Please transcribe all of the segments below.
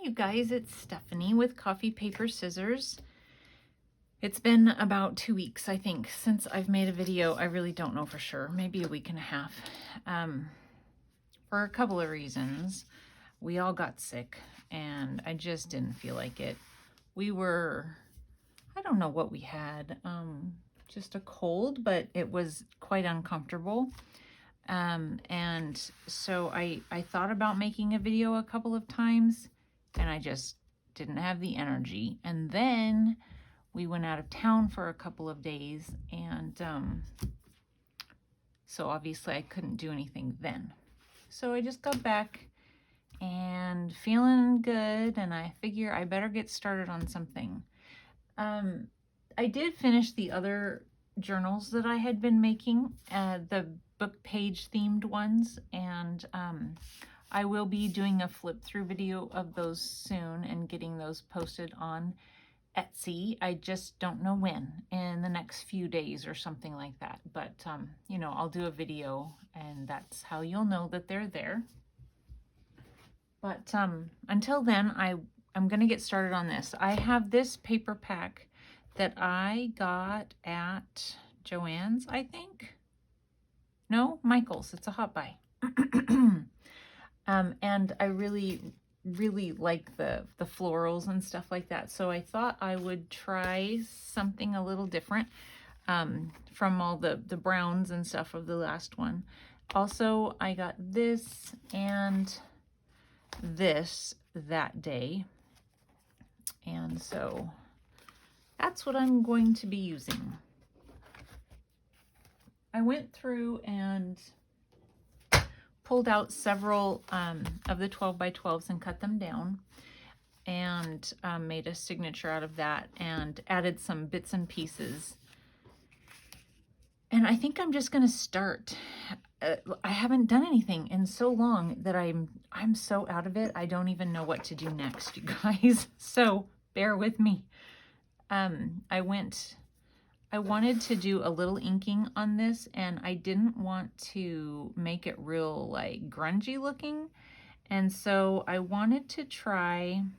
you guys, it's Stephanie with Coffee, Paper, Scissors. It's been about 2 weeks, I think, since I've made a video. I really don't know for sure, maybe a week and a half. For a couple of reasons. We all got sick and I just didn't feel like it. I don't know what we had, just a cold, but it was quite uncomfortable. And so I thought about making a video a couple of times and I just didn't have the energy. And then we went out of town for a couple of days and so obviously I couldn't do anything then. So I just got back and feeling good and I figure I better get started on something. I did finish the other journals that I had been making, the book page themed ones, and I will be doing a flip through video of those soon and getting those posted on Etsy. I just don't know when, in the next few days or something like that, but you know, I'll do a video and that's how you'll know that they're there. But until then, I'm gonna get started on this. I have this paper pack that I got at Joann's, I think. No, Michael's. It's a hot buy. And I really like the florals and stuff like that. So I thought I would try something a little different from all the browns and stuff of the last one. Also, I got this and this that day. And so that's what I'm going to be using. I went through and pulled out several of the 12 by 12s and cut them down and made a signature out of that and added some bits and pieces. And I think I'm just going to start. I haven't done anything in so long that I'm so out of it. I don't even know what to do next, you guys. So bear with me. I wanted to do a little inking on this and I didn't want to make it real like grungy looking. And so I wanted to try, I'm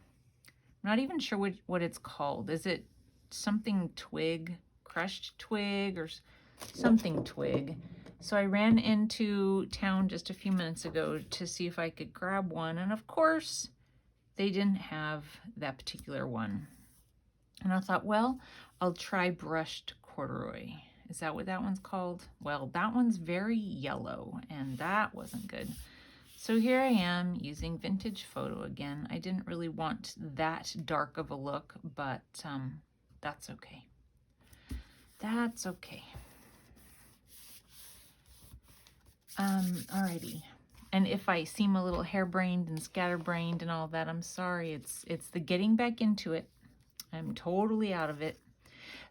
not even sure what it's called. Is it something twig, crushed twig or something twig? So I ran into town just a few minutes ago to see if I could grab one. And of course they didn't have that particular one. And I thought, well, I'll try brushed corduroy. Is that what that one's called? Well, that one's very yellow and that wasn't good. So here I am using vintage photo again. I didn't really want that dark of a look, but that's okay. That's okay. Alrighty. And if I seem a little harebrained and scatterbrained and all that, I'm sorry. It's the getting back into it. I'm totally out of it.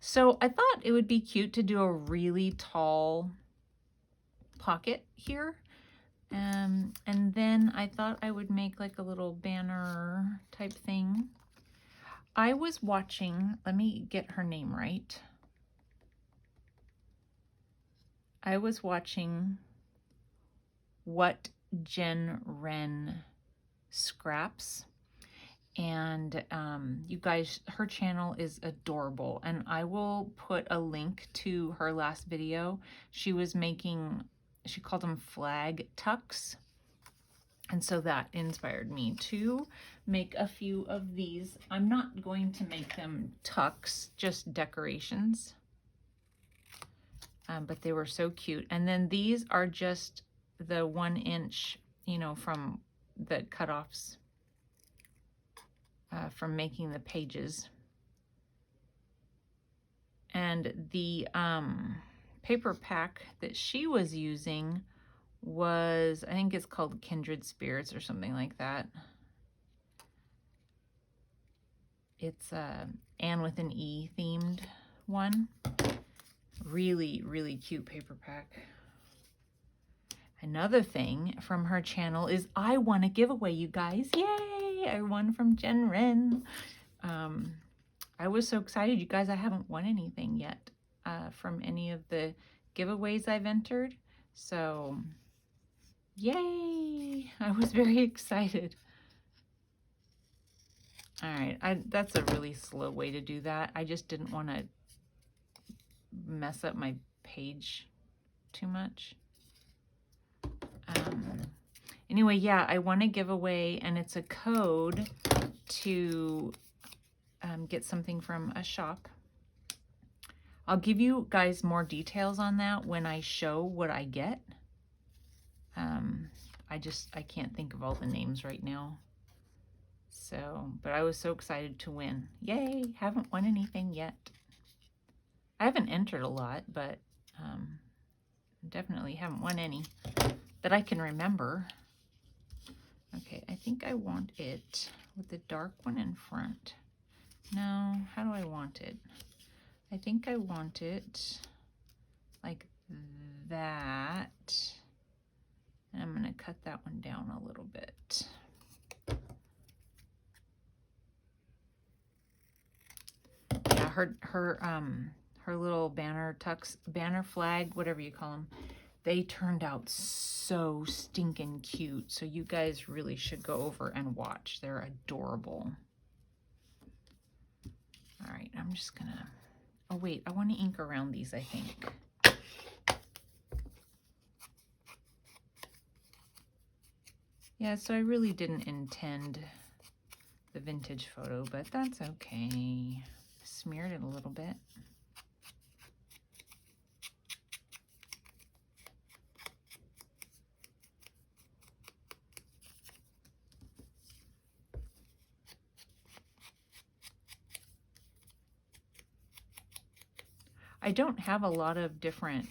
So I thought it would be cute to do a really tall pocket here. And then I thought I would make like a little banner type thing. I was watching, let me get her name right. I was watching What Jen Wren Scraps. And you guys, her channel is adorable and I will put a link to her last video. She was making, she called them flag tucks, and so that inspired me to make a few of these. I'm not going to make them tucks, just decorations, but they were so cute. And then these are just the 1 inch, you know, from the cutoffs from making the pages. And the paper pack that she was using was, I think it's called Kindred Spirits or something like that. It's Anne with an E themed one. Really cute paper pack. Another thing from her channel is I won a giveaway, you guys. Yay! I won from Jen Wren. I was so excited, you guys. I haven't won anything yet from any of the giveaways I've entered. So, yay! I was very excited. All right, that's a really slow way to do that. I just didn't want to mess up my page too much. Anyway, yeah, I want to give away, and it's a code to get something from a shop. I'll give you guys more details on that when I show what I get. I can't think of all the names right now. So, but I was so excited to win. Yay, haven't won anything yet. I haven't entered a lot, but definitely haven't won any that I can remember. Okay, I think I want it with the dark one in front. No, how do I want it? I think I want it like that. And I'm going to cut that one down a little bit. Yeah, her little banner flag, whatever you call them, they turned out so stinking cute. So you guys really should go over and watch. They're adorable. All right, I'm just gonna, oh wait, I want to ink around these, I think. Yeah, so I really didn't intend the vintage photo, but that's okay. Smeared it a little bit. I don't have a lot of different,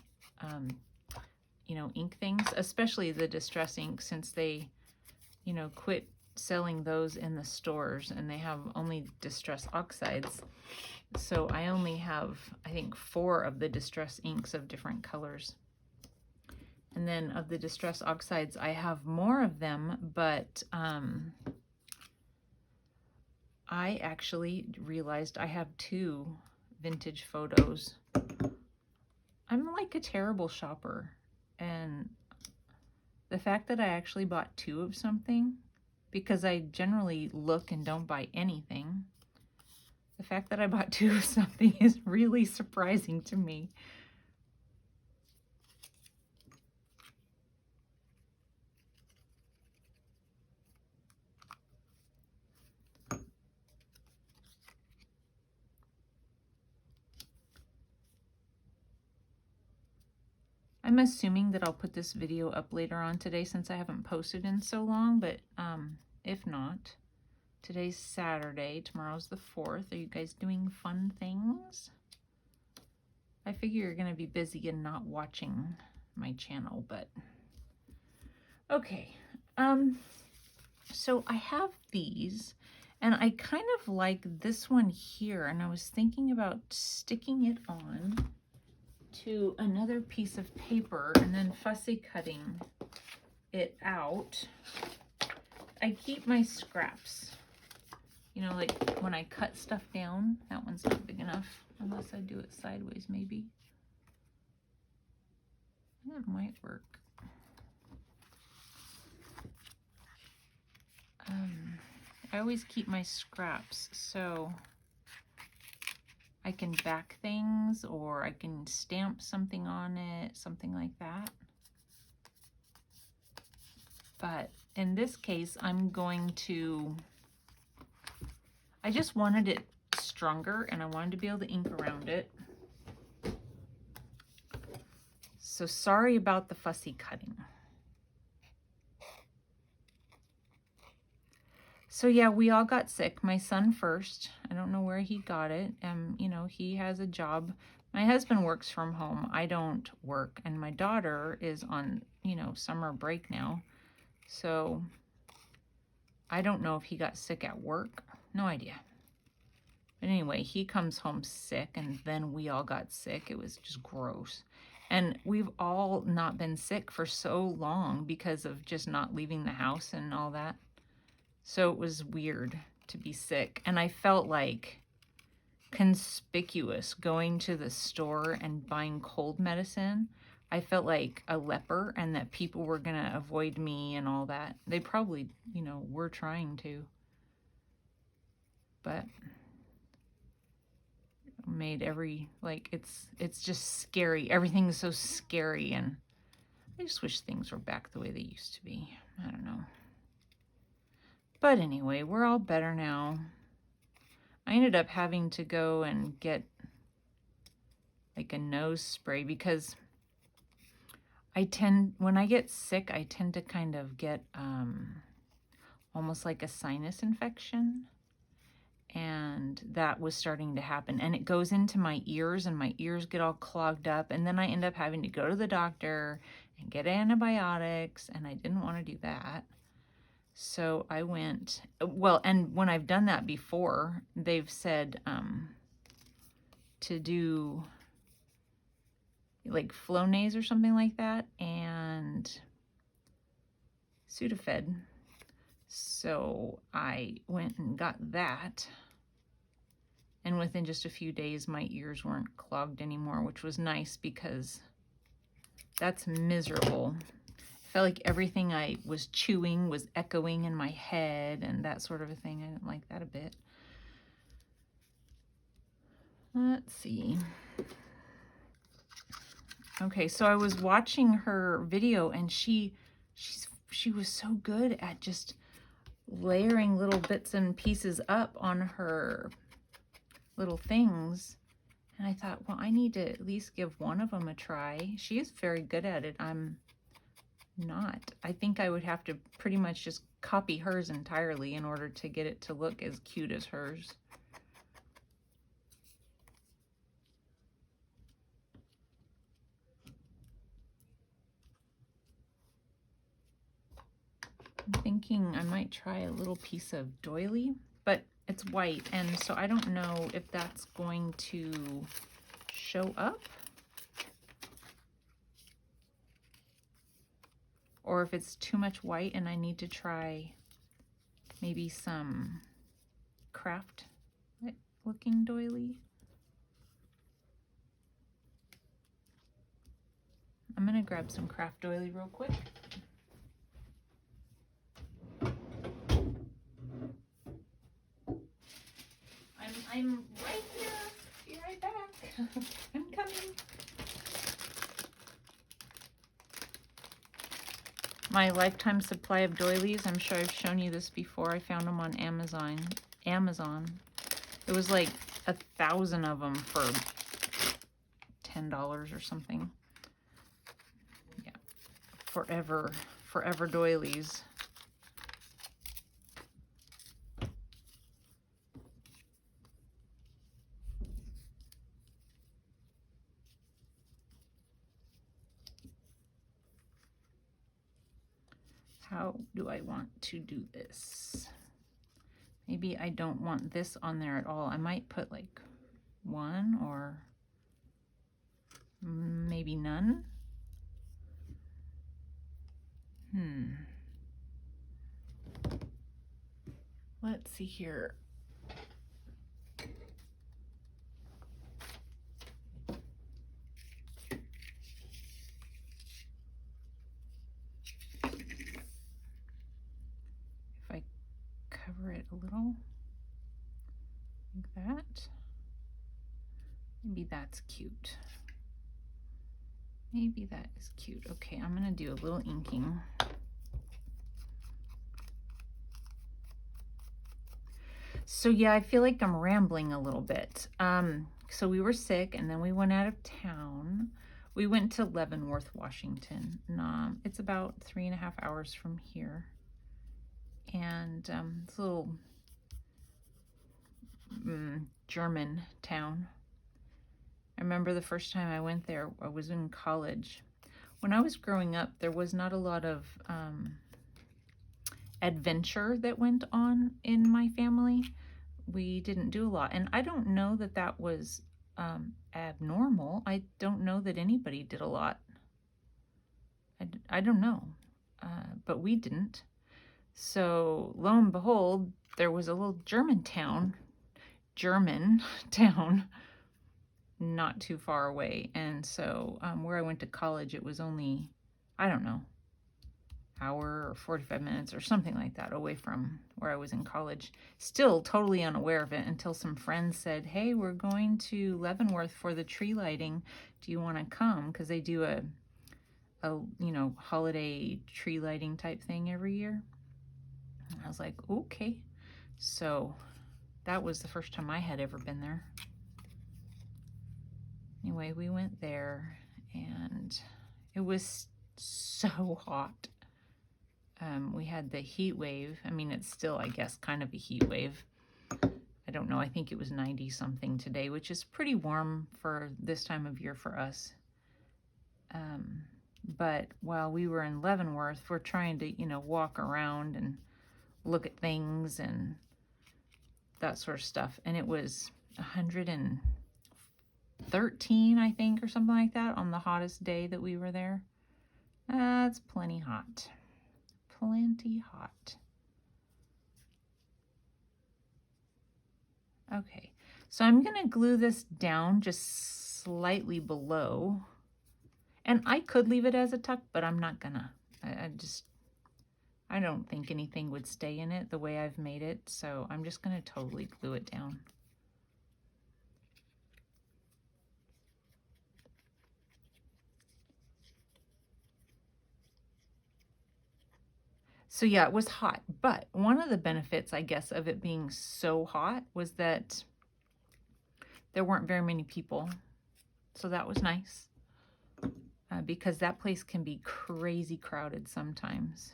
you know, ink things, especially the distress ink, since they, you know, quit selling those in the stores and they have only distress oxides. So I only have, I think, 4 of the distress inks of different colors. And then of the distress oxides, I have more of them, but I actually realized I have 2 vintage photos. I'm like a terrible shopper, and the fact that I actually bought 2 of something, because I generally look and don't buy anything, the fact that I bought 2 of something is really surprising to me. I'm assuming that I'll put this video up later on today since I haven't posted in so long, but if not, today's Saturday, tomorrow's the 4th. Are you guys doing fun things? I figure you're going to be busy and not watching my channel, but okay. So I have these, and I kind of like this one here, and I was thinking about sticking it on to another piece of paper and then fussy cutting it out. I keep my scraps, you know, like when I cut stuff down. That one's not big enough unless I do it sideways, maybe. That might work. I always keep my scraps so I can back things, or I can stamp something on it, something like that. But in this case, I'm going to, I just wanted it stronger and I wanted to be able to ink around it. So sorry about the fussy cutting. So yeah, we all got sick. My son first. I don't know where he got it. You know, he has a job. My husband works from home. I don't work. And my daughter is on, you know, summer break now. So I don't know if he got sick at work. No idea. But anyway, he comes home sick, and then we all got sick. It was just gross. And we've all not been sick for so long because of just not leaving the house and all that. So it was weird to be sick. And I felt like conspicuous going to the store and buying cold medicine. I felt like a leper and that people were going to avoid me and all that. They probably, you know, were trying to. but made every, like, it's just scary. Everything's so scary, and I just wish things were back the way they used to be. I don't know. But anyway, we're all better now. I ended up having to go and get like a nose spray because when I get sick, I tend to kind of get almost like a sinus infection. And that was starting to happen. And it goes into my ears, and my ears get all clogged up. And then I end up having to go to the doctor and get antibiotics, and I didn't want to do that. So I went, well, and when I've done that before, they've said to do like Flonase or something like that, and Sudafed. So I went and got that. And within just a few days, my ears weren't clogged anymore, which was nice because that's miserable. I felt like everything I was chewing was echoing in my head and that sort of a thing. I didn't like that a bit. Let's see. Okay, so I was watching her video, and she was so good at just layering little bits and pieces up on her little things. And I thought, well, I need to at least give one of them a try. She is very good at it. I'm not. I think I would have to pretty much just copy hers entirely in order to get it to look as cute as hers. I'm thinking I might try a little piece of doily, but it's white, and so I don't know if that's going to show up or if it's too much white and I need to try maybe some craft looking doily. I'm gonna grab some craft doily real quick. I'm right here. Be right back. I'm coming. My lifetime supply of doilies, I'm sure I've shown you this before. I found them on Amazon. It was like 1,000 of them for $10 or something. Yeah, forever doilies. How do I want to do this? Maybe I don't want this on there at all. I might put like one or maybe none. Let's see here. If I cover it a little like that, maybe that's cute. Maybe that is cute. Okay, I'm gonna do a little inking. So yeah, I feel like I'm rambling a little bit. So we were sick, and then we went out of town. We went to Leavenworth, Washington. It's about 3.5 hours from here. And it's a little German town. I remember the first time I went there, I was in college. When I was growing up, there was not a lot of adventure that went on in my family. We didn't do a lot, and I don't know that that was abnormal. I don't know that anybody did a lot. I don't know, but we didn't. So lo and behold, there was a little German town not too far away. And so where I went to college, it was only, I don't know hour or 45 minutes or something like that away from where I was in college. Still totally unaware of it until some friends said, hey, we're going to Leavenworth for the tree lighting. Do you want to come? Because they do a holiday tree lighting type thing every year. And I was like, okay. So that was the first time I had ever been there. Anyway, we went there and it was so hot. We had the heat wave. I mean, it's still, I guess, kind of a heat wave. I don't know. I think it was 90 something today, which is pretty warm for this time of year for us. But while we were in Leavenworth, we're trying to, walk around and look at things and that sort of stuff. And it was 113, I think, or something like that on the hottest day that we were there. That's plenty hot. Plenty hot. Okay, so I'm gonna glue this down just slightly below. And I could leave it as a tuck, but I'm not gonna. I don't think anything would stay in it the way I've made it, so I'm just gonna totally glue it down. So yeah, it was hot, but one of the benefits, I guess, of it being so hot was that there weren't very many people. So that was nice, because that place can be crazy crowded sometimes.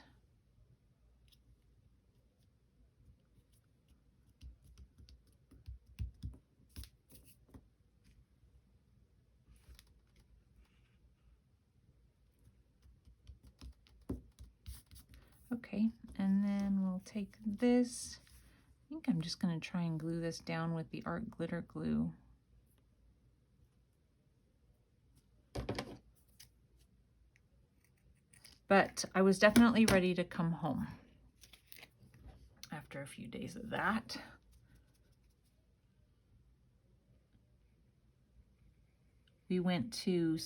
Okay, and then we'll take this. I think I'm just going to try and glue this down with the art glitter glue. But I was definitely ready to come home after a few days of that. We went to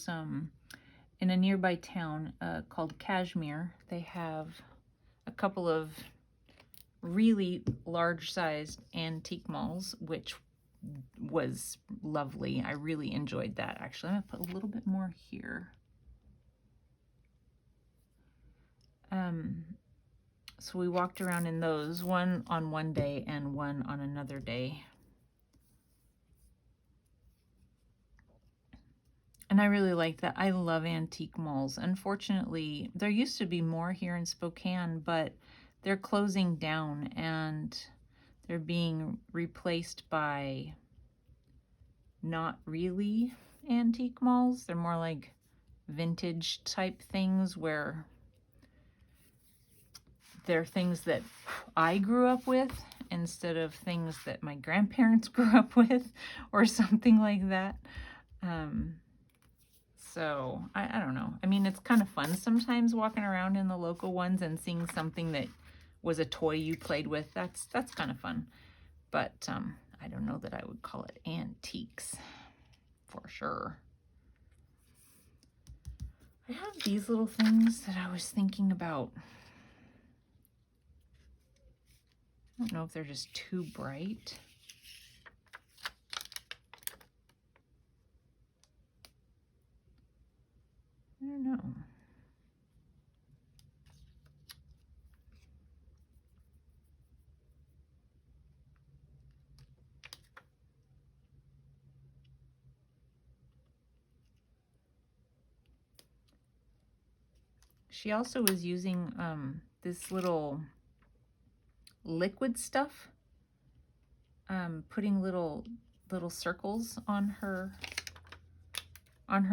in a nearby town called Kashmir. They have a couple of really large-sized antique malls, which was lovely. I really enjoyed that, actually. I'm going to put a little bit more here. So we walked around in those, one on one day and one on another day. And I really like that. I love antique malls. Unfortunately, there used to be more here in Spokane, but they're closing down and they're being replaced by not really antique malls. They're more like vintage type things where they're things that I grew up with instead of things that my grandparents grew up with or something like that. So I don't know. I mean, it's kind of fun sometimes walking around in the local ones and seeing something that was a toy you played with. That's kind of fun. But I don't know that I would call it antiques for sure. I have these little things that I was thinking about. I don't know if they're just too bright. I don't know. She also was using this little liquid stuff, putting little circles on her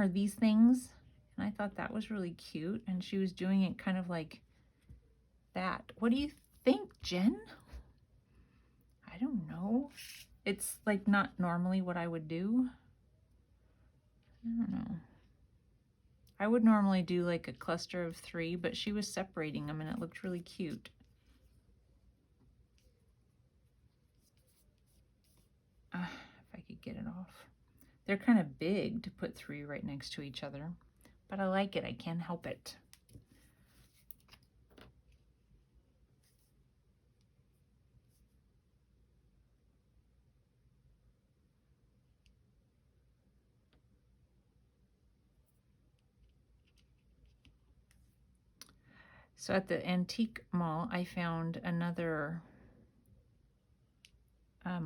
these things, and I thought that was really cute. And she was doing it kind of like that. What do you think, Jen? I don't know. It's like not normally what I would do. I don't know. I would normally do like a cluster of 3, but she was separating them and it looked really cute. If I could get it off. They're kind of big to put 3 right next to each other, but I like it. I can't help it. So at the antique mall, I found another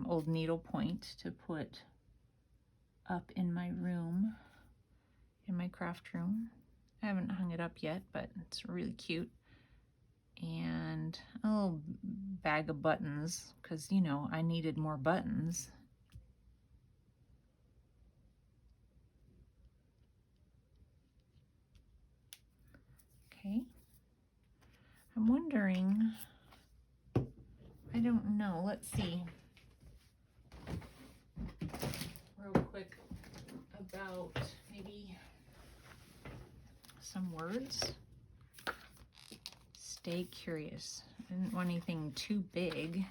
old needlepoint to put up in my room, in my craft room. I haven't hung it up yet, but it's really cute. And a little bag of buttons, because, you know, I needed more buttons. Okay. I'm wondering, I don't know, let's see. Real quick about maybe some words. Stay curious. I didn't want anything too big.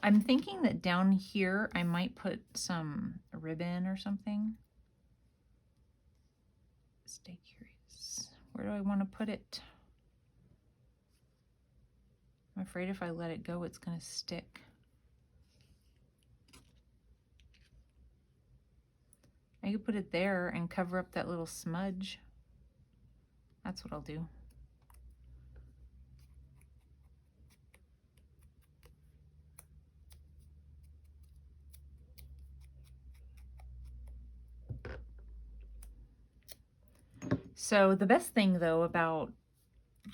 I'm thinking that down here I might put some ribbon or something. Stay curious. Where do I want to put it? I'm afraid if I let it go, it's going to stick. I could put it there and cover up that little smudge. That's what I'll do. So the best thing, though, about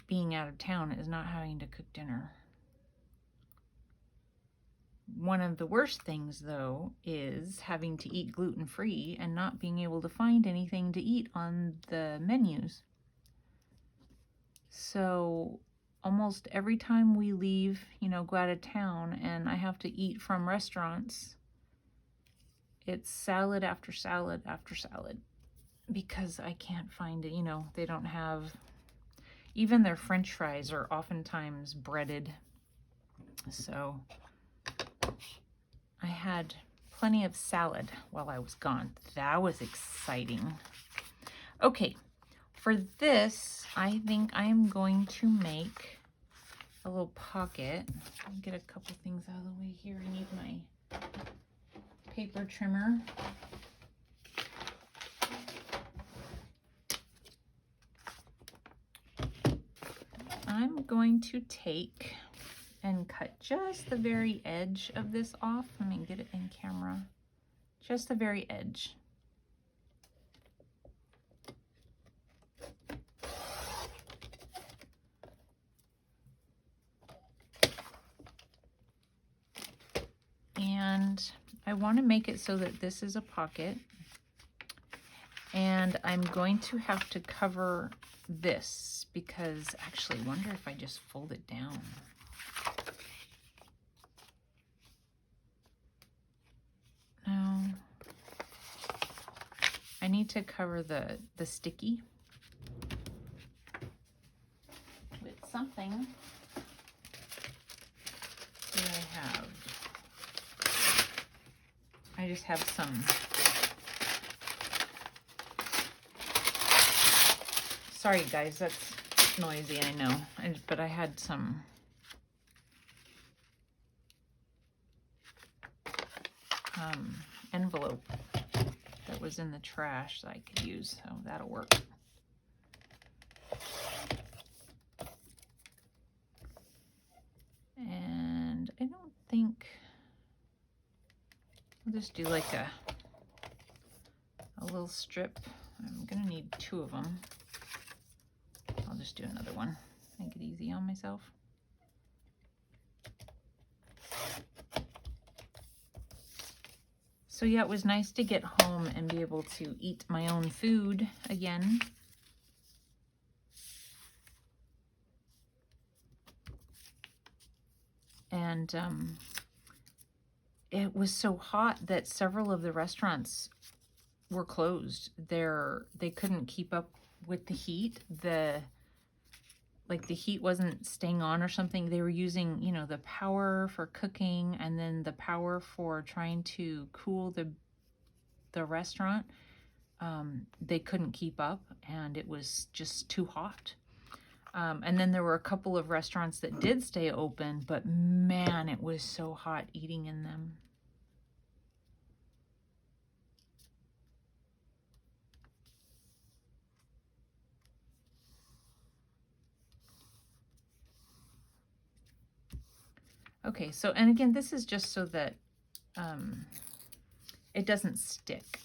being out of town is not having to cook dinner. One of the worst things, though, is having to eat gluten-free and not being able to find anything to eat on the menus. So almost every time we leave, you know, go out of town and I have to eat from restaurants, it's salad after salad after salad, because I can't find it. You know, they don't have, even their French fries are oftentimes breaded. So I had plenty of salad while I was gone. That was exciting. Okay, for this, I think I am going to make a little pocket. I'll get a couple things out of the way here. I need my paper trimmer. I'm going to take and cut just the very edge of this off. Let me get it in camera. Just the very edge. And I want to make it so that this is a pocket. And I'm going to have to cover this because actually, I wonder if I just fold it down. No. I need to cover the sticky with something. What do I have? I just have some. Sorry guys, that's noisy, I know, but I had some envelope that was in the trash that I could use, so that'll work. And I don't think, I'll just do like a little strip. I'm gonna need 2 of them. I'll just do another one. Make it easy on myself. So yeah, it was nice to get home and be able to eat my own food again. And it was so hot that several of the restaurants were closed. They couldn't keep up with the heat. The heat wasn't staying on or something. They were using, you know, the power for cooking and then the power for trying to cool the restaurant. They couldn't keep up and it was just too hot. And then there were a couple of restaurants that did stay open, but man, it was so hot eating in them. Okay, so, and again, this is just so that it doesn't stick.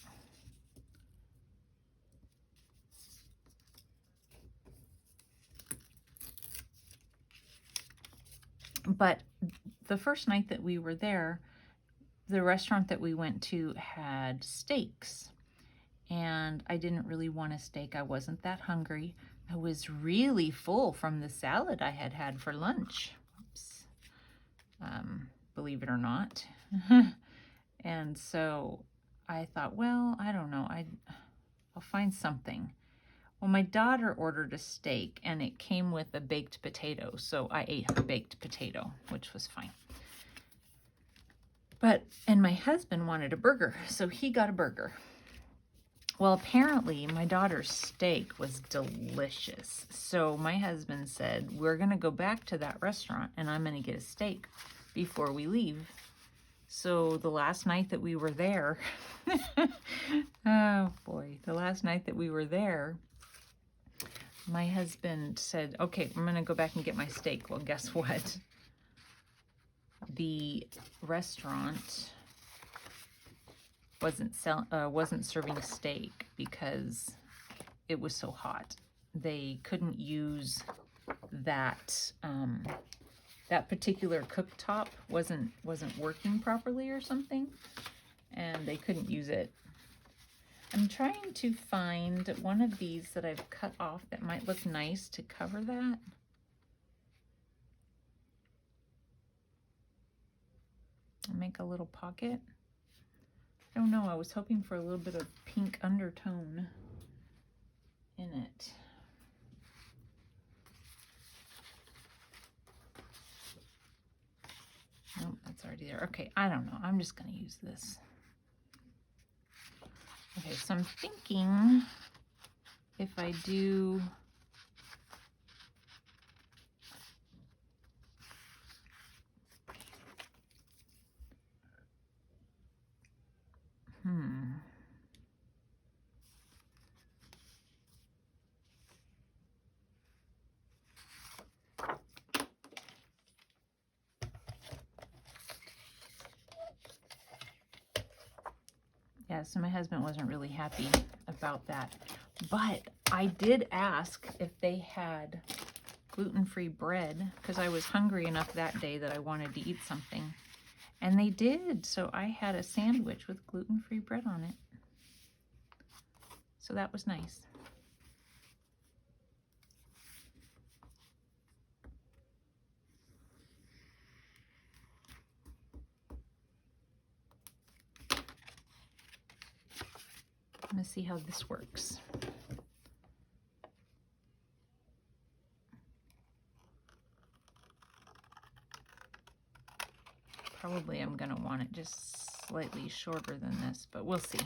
But the first night that we were there, the restaurant that we went to had steaks. And I didn't really want a steak. I wasn't that hungry. I was really full from the salad I had had for lunch. Oops. Believe it or not. And so I thought, well, I don't know. I'll find something. Well, my daughter ordered a steak and it came with a baked potato. So I ate her baked potato, which was fine. And my husband wanted a burger, so he got a burger. Well, apparently my daughter's steak was delicious. So my husband said, we're going to go back to that restaurant and I'm going to get a steak before we leave. So the last night that we were there, oh boy, the last night that we were there, my husband said, okay, I'm going to go back and get my steak. Well, guess what? The restaurant wasn't serving steak because it was so hot. They couldn't use that that particular cooktop wasn't working properly or something, and they couldn't use it. I'm trying to find one of these that I've cut off that might look nice to cover that. Make a little pocket. I don't know, I was hoping for a little bit of pink undertone in it. Nope, that's already there. Okay, I don't know. I'm just going to use this. Okay, so I'm thinking if I do... Yeah, so my husband wasn't really happy about that. But I did ask if they had gluten-free bread because I was hungry enough that day that I wanted to eat something. And they did, so I had a sandwich with gluten-free bread on it. So that was nice. I'm going to see how this works. Probably I'm going to want it just slightly shorter than this, but we'll see.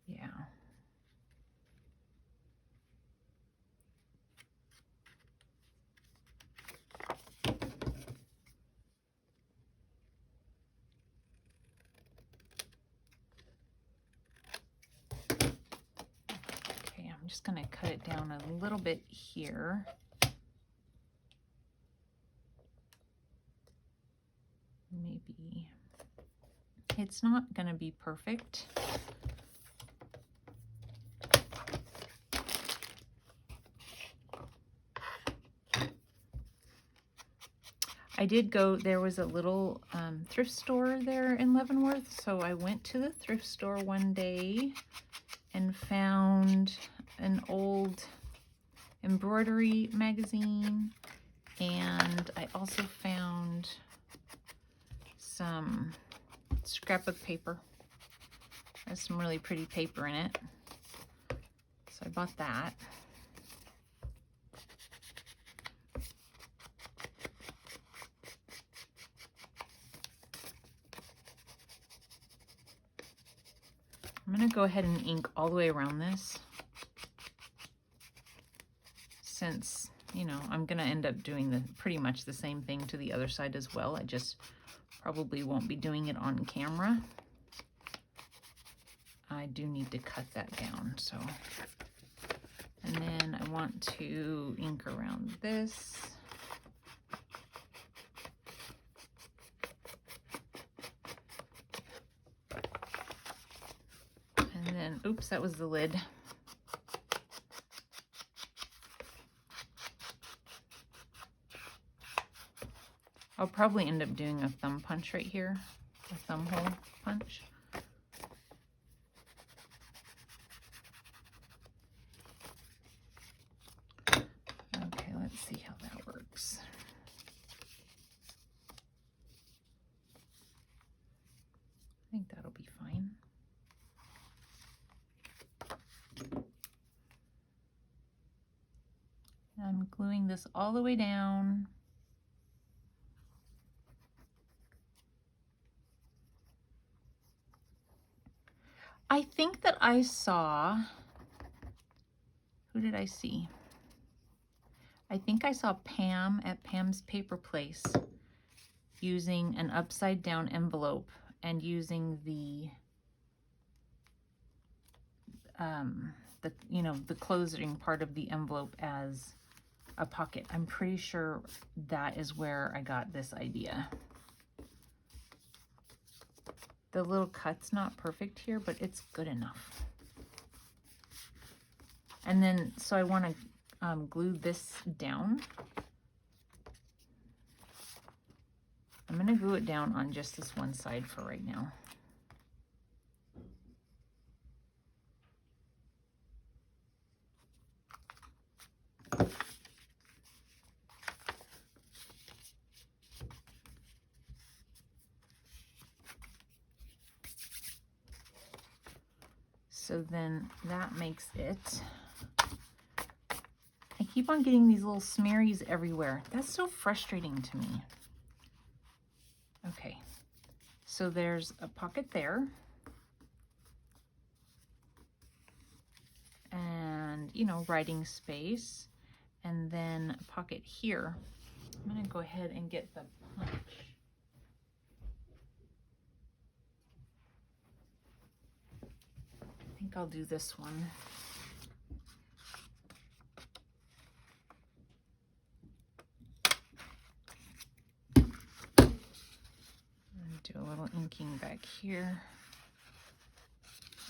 Yeah. Okay, I'm just going to cut it down a little bit here. Maybe it's not going to be perfect. I did go, there was a little thrift store there in Leavenworth, so I went to the thrift store one day and found an old embroidery magazine, and I also found some scrapbook paper. There's some really pretty paper in it, so I bought that. I'm going to go ahead and ink all the way around this, since, you know, I'm going to end up doing pretty much the same thing to the other side as well. I just probably won't be doing it on camera. I do need to cut that down, so And then I want to ink around this. And then, oops, that was the lid. I'll probably end up doing a thumb punch right here, a thumb hole punch. Okay, let's see how that works. I think that'll be fine. I'm gluing this all the way down. I think that I saw, who did I see? I think I saw Pam at Pam's Paper Place using an upside down envelope and using the the closing part of the envelope as a pocket. I'm pretty sure that is where I got this idea. The little cut's not perfect here, but it's good enough. And then, so I want to glue this down. I'm going to glue it down on just this one side for right now. So then that makes it. I keep on getting these little smearies everywhere. That's so frustrating to me. Okay, so there's a pocket there. And, writing space. And then a pocket here. I'm going to go ahead and get the punch. I think I'll do this one. Do a little inking back here.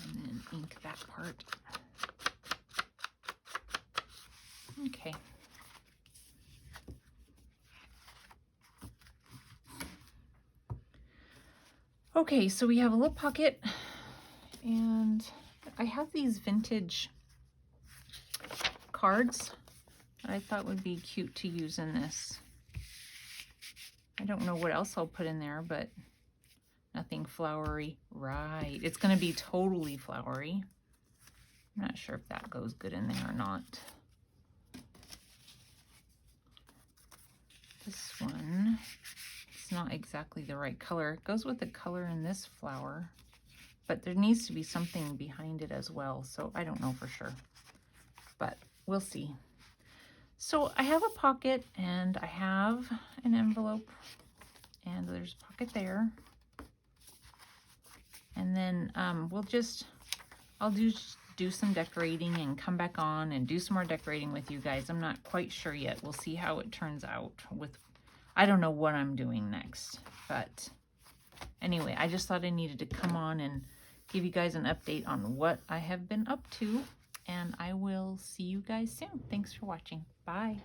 And then ink that part. Okay. Okay, so we have a little pocket, and I have these vintage cards that I thought would be cute to use in this. I don't know what else I'll put in there, but nothing flowery. Right, it's going to be totally flowery. I'm not sure if that goes good in there or not. This one, it's not exactly the right color. It goes with the color in this flower, but there needs to be something behind it as well. So I don't know for sure, but we'll see. So I have a pocket and I have an envelope, and there's a pocket there. And then I'll do some decorating and come back on and do some more decorating with you guys. I'm not quite sure yet. We'll see how it turns out with, I don't know what I'm doing next, but anyway, I just thought I needed to come on and give you guys an update on what I have been up to, and I will see you guys soon. Thanks for watching. Bye.